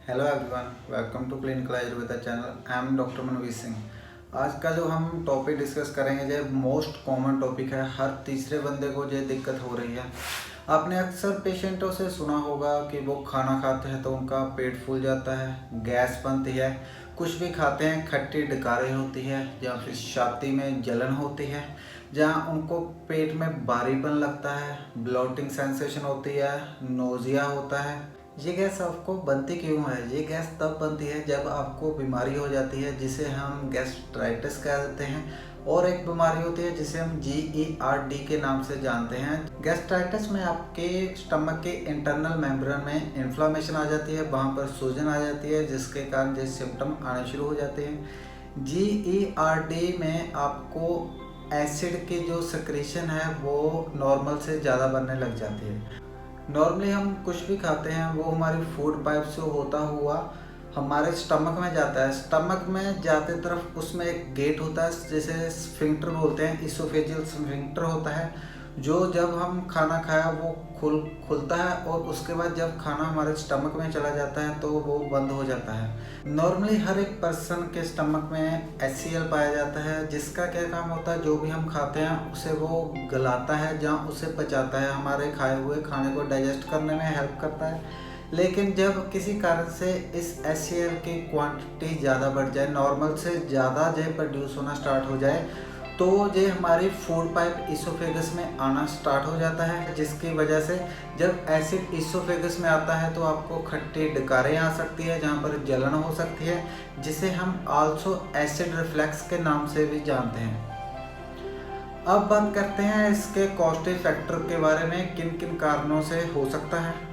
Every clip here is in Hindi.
Hello everyone, welcome to clinical Ayurveda channel. I am doctor Manveer Singh. आज का जो हम टॉपिक डिस्कस करेंगे जो मोस्ट कॉमन टॉपिक है, हर तीसरे बंदे को जो दिक्कत हो रही है। आपने अक्सर पेशेंटों से सुना होगा कि वो खाना खाते हैं तो उनका पेट फूल जाता है, गैस बनती है, कुछ भी खाते हैं खट्टी डकारें होती है, या फिर छाती में जलन होती है, जहाँ उनको पेट में भारीपन लगता है, ब्लोटिंग सेंसेशन होती है, नोजिया होता है। ये गैस आपको बनती क्यों है? ये गैस तब बनती है जब आपको बीमारी हो जाती है जिसे हम गैस्ट्राइटिस कहते हैं, और एक बीमारी होती है जिसे हम GERD के नाम से जानते हैं। गैस्ट्राइटिस में आपके स्टमक के इंटरनल मेम्ब्रेन में इन्फ्लामेशन आ जाती है, वहाँ पर सूजन आ जाती है, जिसके कारण ये सिम्टम आने शुरू हो जाते हैं। GERD में आपको एसिड की जो सिक्रीशन है वो नॉर्मल से ज़्यादा बनने लग जाती है। नॉर्मली हम कुछ भी खाते हैं वो हमारी फूड पाइप से होता हुआ हमारे स्टमक में जाता है। स्टमक में जाते तरफ उसमें एक गेट होता है जिसे स्फिंक्टर बोलते हैं, इसोफेजियल स्फिंक्टर होता है, जो जब हम खाना खाया वो खुलता है, और उसके बाद जब खाना हमारे स्टमक में चला जाता है तो वो बंद हो जाता है। नॉर्मली हर एक पर्सन के स्टमक में HCl पाया जाता है, जिसका क्या काम होता है, जो भी हम खाते हैं उसे वो गलाता है, जहाँ उसे पचाता है, हमारे खाए हुए खाने को डाइजेस्ट करने में हेल्प करता है। लेकिन जब किसी कारण से इस HCl की क्वांटिटी ज़्यादा बढ़ जाए, नॉर्मल से ज़्यादा जो प्रोड्यूस होना स्टार्ट हो जाए, तो ये हमारी फूड पाइप इसोफेगस में आना स्टार्ट हो जाता है, जिसकी वजह से जब एसिड इसोफेगस में आता है तो आपको खट्टी डकारें आ सकती है, जहाँ पर जलन हो सकती है, जिसे हम आल्सो एसिड रिफ्लक्स के नाम से भी जानते हैं। अब बात करते हैं इसके कॉस्टली फैक्टर के बारे में, किन किन कारणों से हो सकता है।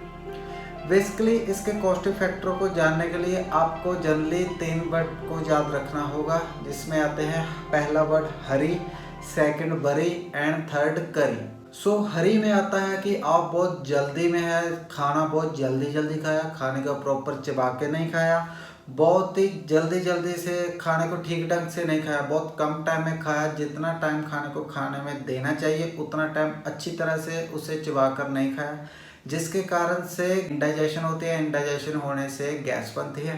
बेसिकली इसके कॉस्टली फैक्टरों को जानने के लिए आपको जनरली 3 वर्ड को याद रखना होगा, जिसमें आते हैं पहला वर्ड हरी, सेकंड बरी एंड थर्ड करी। सो हरी में आता है कि आप बहुत जल्दी में है, खाना बहुत जल्दी जल्दी खाया, खाने का प्रॉपर चबा के नहीं खाया, बहुत ही जल्दी जल्दी से खाने को ठीक ढंग से नहीं खाया, बहुत कम टाइम में खाया, जितना टाइम खाने को खाने में देना चाहिए उतना टाइम अच्छी तरह से उसे चबा कर नहीं खाया, जिसके कारण से इंडाइजेशन होती है, इंडाइजेशन होने से गैस बनती है।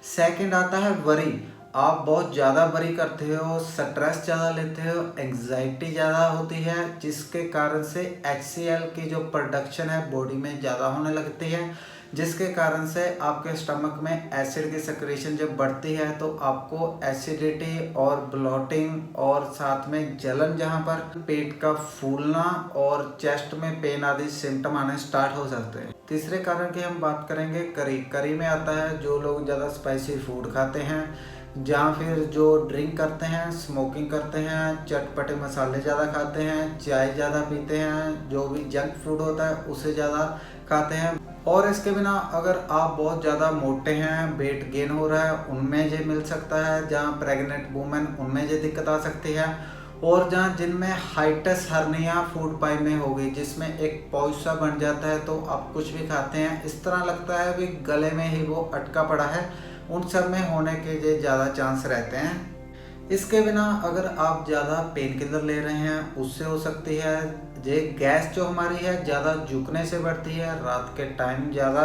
सेकंड आता है वरी, आप बहुत ज़्यादा वरी करते हो, स्ट्रेस ज़्यादा लेते हो, एंग्जाइटी ज़्यादा होती है, जिसके कारण से HCl की जो प्रोडक्शन है बॉडी में ज़्यादा होने लगती है, जिसके कारण से आपके स्टमक में एसिड की सिक्रीशन जब बढ़ती है तो आपको एसिडिटी और ब्लोटिंग और साथ में जलन, जहाँ पर पेट का फूलना और चेस्ट में पेन आदि सिम्टम आने स्टार्ट हो सकते हैं। तीसरे कारण की हम बात करेंगे करी। करी में आता है जो लोग ज़्यादा स्पाइसी फूड खाते हैं, या फिर जो ड्रिंक करते हैं, स्मोकिंग करते हैं, चटपटे मसाले ज़्यादा खाते हैं, चाय ज़्यादा पीते हैं, जो भी जंक फूड होता है उसे ज़्यादा खाते हैं। और इसके बिना अगर आप बहुत ज़्यादा मोटे हैं, वेट गेन हो रहा है, उनमें ये मिल सकता है, जहाँ प्रेग्नेंट वुमेन उनमें ये दिक्कत आ सकती है, और जहाँ जिनमें हाइटस हर्निया फूड पाइप में होगी, जिसमें एक पाउच सा बन जाता है, तो आप कुछ भी खाते हैं इस तरह लगता है कि गले में ही वो अटका पड़ा है, उन सब में होने के ये ज़्यादा चांस रहते हैं। इसके बिना अगर आप ज़्यादा पेन किलर ले रहे हैं उससे हो सकती है। ये गैस जो हमारी है ज़्यादा झुकने से बढ़ती है, रात के टाइम ज़्यादा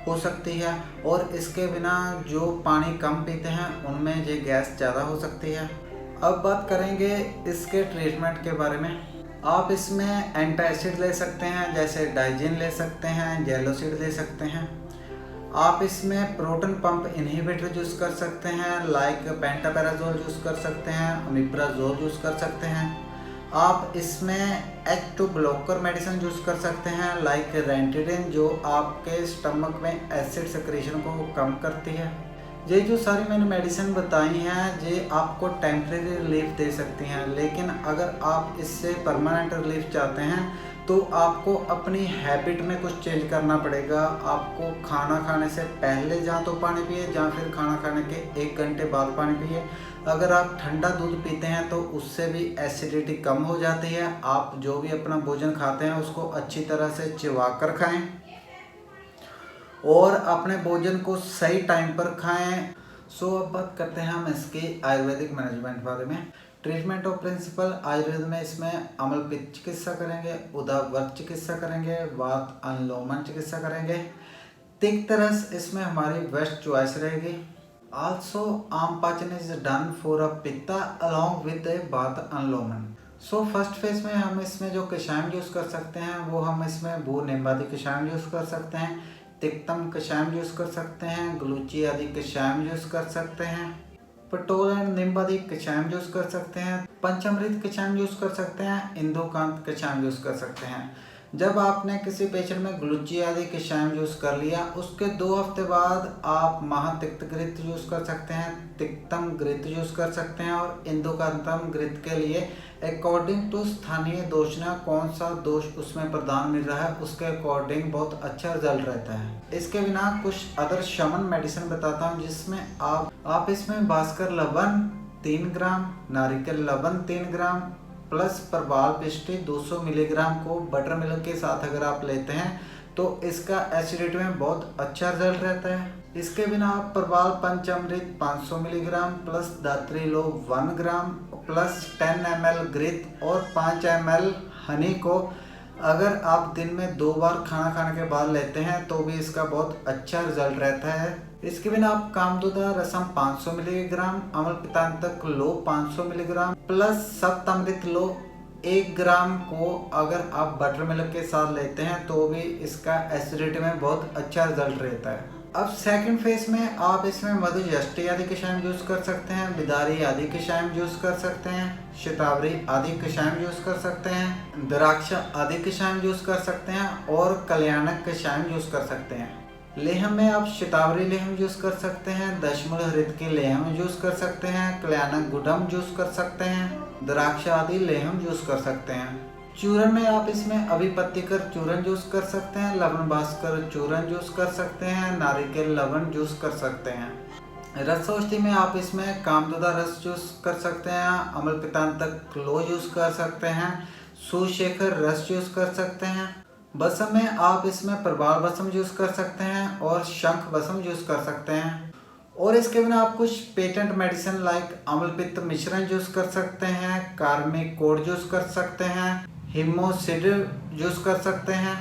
हो सकती है, और इसके बिना जो पानी कम पीते हैं उनमें ये गैस ज़्यादा हो सकती है। अब बात करेंगे इसके ट्रीटमेंट के बारे में। आप इसमें एंटासिड ले सकते हैं, जैसे डाइजिन ले सकते हैं, जेलोसिड ले सकते हैं। आप इसमें प्रोटॉन पंप इनहिबिटर यूज़ कर सकते हैं, लाइक पेंटापेराजोल यूज़ कर सकते हैं, अमिप्राजोल यूज़ कर सकते हैं। आप इसमें H2 ब्लॉकर मेडिसिन यूज़ कर सकते हैं, लाइक रेंटिडिन, जो आपके स्टमक में एसिड सिक्रीशन को कम करती है। ये जो सारी मैंने मेडिसिन बताई हैं ये आपको टेम्परेरी रिलीफ दे सकती हैं, लेकिन अगर आप इससे परमानेंट रिलीफ चाहते हैं तो आपको अपनी हैबिट में कुछ चेंज करना पड़ेगा। आपको खाना खाने से पहले जहाँ तो पानी पिए, जहाँ फिर खाना खाने के 1 घंटे बाद पानी पिए। अगर आप ठंडा दूध पीते हैं तो उससे भी एसिडिटी कम हो जाती है। आप जो भी अपना भोजन खाते हैं उसको अच्छी तरह से चिबा कर खाएँ, और अपने भोजन को सही टाइम पर खाएं। सो अब बात करते हैं हम इसके आयुर्वेदिक मैनेजमेंट बारे में। ट्रीटमेंट ऑफ प्रिंसिपल आयुर्वेद में इसमें अम्ल पित्त चिकित्सा करेंगे, उदर वर्ग चिकित्सा करेंगे, वात अनुलोमन चिकित्सा करेंगे। तिक्त रस इसमें हमारी बेस्ट चॉइस रहेगी। Also ama pachan is done for a pitta along with a vata anulomana. So first phase में हम इसमें जो कषायम यूज़ कर सकते हैं वो हम इसमें भू निम्बादि कषायम यूज़ कर सकते हैं, तिक्तम कषायम यूज़ कर सकते हैं, ग्लूची आदि कषायम यूज़ कर सकते हैं, पटोल एंड निम्बादि कषायम यूज़ कर सकते हैं, पंचामृत कषायम यूज़ कर सकते हैं, इंदुकांत कषायम यूज़ कर सकते हैं। जब आपने किसी पेशेंट में ग्लूची आदि कषायम यूज़ कर लिया, उसके 2 हफ्ते बाद आप महातिक्त घृत यूज़ कर सकते हैं, तिक्तम घृत यूज़ कर सकते हैं और इंदुकांतम घृत के लिए अकॉर्डिंग टू स्थानीय दोषना कौन सा दोष उसमें प्रदान मिल रहा है उसके अकॉर्डिंग बहुत अच्छा रिजल्ट रहता है। इसके बिना कुछ अदर शमन मेडिसिन बताता हूँ जिसमें आप इसमें भास्कर लवण 3 ग्राम, नारिकेल लवण 3 ग्राम प्लस प्रबाल पिष्टी 200 मिलीग्राम को बटर मिल्क के साथ अगर आप लेते हैं तो इसका एसिडिटी में बहुत अच्छा रिजल्ट रहता है। इसके बिना आप प्रबाल पंचामृत 500 मिलीग्राम प्लस धात्री लोभ 1 ग्राम प्लस 10 ml घृत और 5 ml हनी को अगर आप दिन में 2 बार खाना खाने के बाद लेते हैं तो भी इसका बहुत अच्छा रिजल्ट रहता है। इसके बिना आप कामदूदा रसम 500 मिलीग्राम, अम्लपितांतक लो 500 मिलीग्राम प्लस सप्तामृत लो 1 ग्राम को अगर आप बटर मिल्क के साथ लेते हैं तो भी इसका एसिडिटी में बहुत अच्छा रिजल्ट रहता है। अब सेकंड फेज में आप इसमें मधुजष्टि आदि कषायम यूज़ कर सकते हैं, बिदारी आदि कषायम यूज़ कर सकते हैं, शतावरी आदि कषायम यूज़ कर सकते हैं, द्राक्षा आदि कषायम यूज़ कर सकते हैं और कल्याणक कषायम यूज़ कर सकते हैं। लेहम में आप शतावरी लेहम यूज़ कर सकते हैं, दशमूल हृत की लेहम यूज़ कर सकते हैं, कल्याणक गुडम यूज़ कर सकते हैं, द्राक्षा आदि लेहम यूज़ कर सकते हैं। चूरन में आप इसमें अभिपत्तिकर चूरन यूज़ कर सकते हैं, लवण भास्कर चूरन यूज़ कर सकते हैं, नारिकेल लवण यूज़ कर सकते हैं। रसौषधि में आप इसमें कामदूदा रस यूज़ कर सकते हैं, अम्लपितांतक लो यूज़ कर सकते हैं, सुशेखर रस यूज़ कर सकते हैं। बसम में आप इसमें प्रबाल बसम यूज़ कर सकते हैं और शंख बसम यूज़ कर सकते हैं। और इसके बिना आप कुछ पेटेंट मेडिसिन लाइक अम्लपित्त मिश्रण यूज़ कर सकते हैं, कार्मिक कोड यूज़ कर सकते हैं, हिमोसिड यूज़ कर सकते हैं,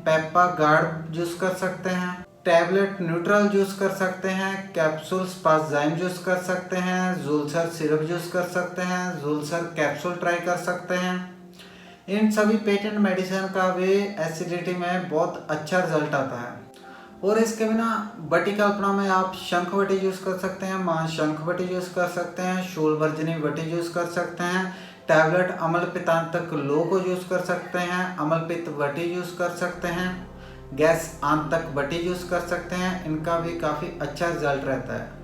पेप्पा गार्ड यूज़ कर सकते हैं, टैबलेट न्यूट्रल यूज़ कर सकते हैं, कैप्सूल स्पाजाइम यूज़ कर सकते हैं, जुल्सर सिरप यूज़ कर सकते हैं, जुल्सर कैप्सूल ट्राई कर सकते हैं। इन सभी पेटेंट मेडिसिन का भी एसिडिटी में बहुत अच्छा रिजल्ट आता है। और इसके बिना बटी कल्पना में आप शंख बटी यूज़ कर सकते हैं, मां शंख बटी यूज़ कर सकते हैं, शूलवर्जनी बटी यूज़ कर सकते हैं, टैबलेट अम्लपितांतक लो को यूज़ कर सकते हैं, अम्लपित्त बटी यूज़ कर सकते हैं, गैस आंतक बटी यूज़ कर सकते हैं। इनका भी काफ़ी अच्छा रिजल्ट रहता है।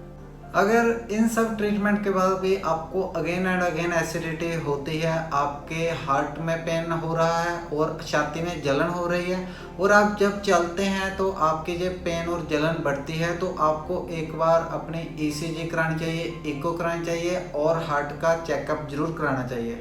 अगर इन सब ट्रीटमेंट के बाद भी आपको अगेन एंड अगेन एसिडिटी होती है, आपके हार्ट में पेन हो रहा है और छाती में जलन हो रही है और आप जब चलते हैं तो आपकी जब पेन और जलन बढ़ती है तो आपको एक बार अपनी ECG करानी चाहिए, इको करानी चाहिए और हार्ट का चेकअप जरूर कराना चाहिए।